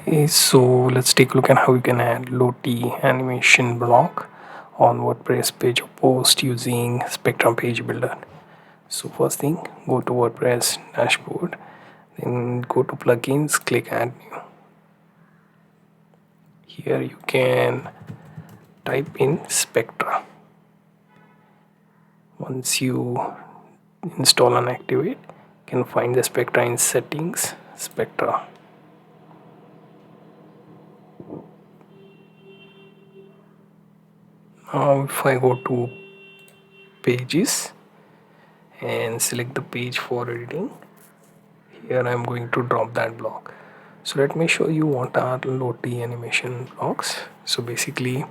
So let's take a look at how you can add Lottie animation block on WordPress page or post using Spectra page builder. So first thing, go to WordPress dashboard, then go to plugins, click add new. Here you can type in Spectra. Once you install and activate, you can find the Spectra in settings, Spectra. Now if I go to pages and select the page for editing, here I'm going to drop that block. So let me show you what are Lottie animation blocks. So basically,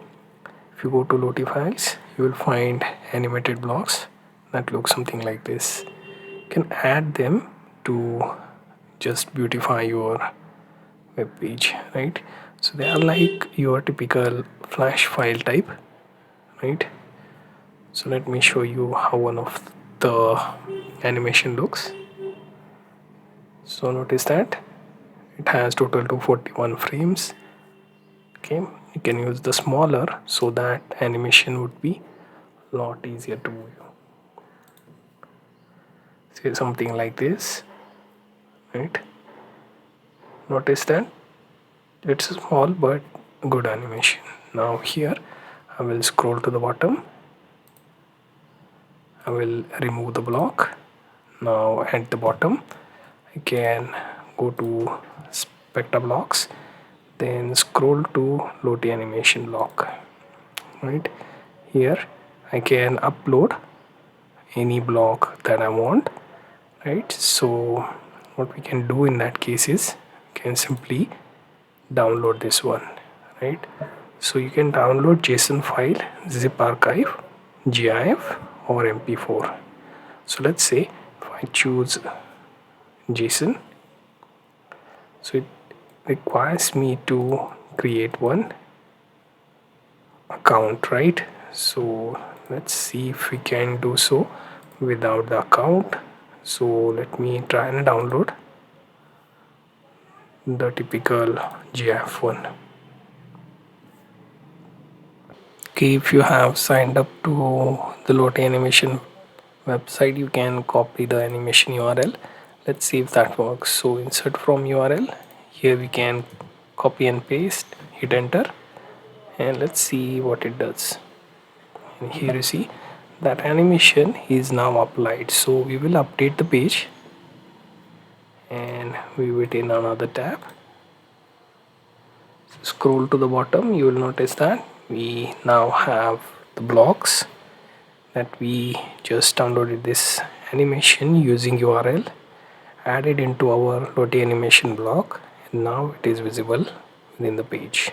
if you go to Lottie files, you will find animated blocks that look something like this. You can add them to just beautify your web page, right? So they are like your typical flash file type, right? So let me show you how one of the animation looks. So notice that it has total to 41 frames. Okay, you can use the smaller so that animation would be a lot easier to view. Say something like this, right? Notice that it's small but good animation. Now here I will scroll to the bottom. I will remove the block. Now at the bottom I can go to Spectra blocks, then scroll to Lottie animation block. Right here I can upload any block that I want, right? So what we can do in that case is we can simply download this one, right? So you can download JSON file, zip archive, GIF or MP4. So let's say if I choose JSON, so it requires me to create one account, right? So let's see if we can do so without the account. So let me try and download the typical GIF one. Okay, if you have signed up to the Lottie animation website, you can copy the animation URL. Let's see if that works. So insert from URL. Here we can copy and paste, hit enter, and let's see what it does. And here you see that animation is now applied. So we will update the page and view it in another tab. Scroll to the bottom, you will notice that we now have the blocks that we just downloaded this animation using URL, added into our Lottie animation block, and now it is visible within the page.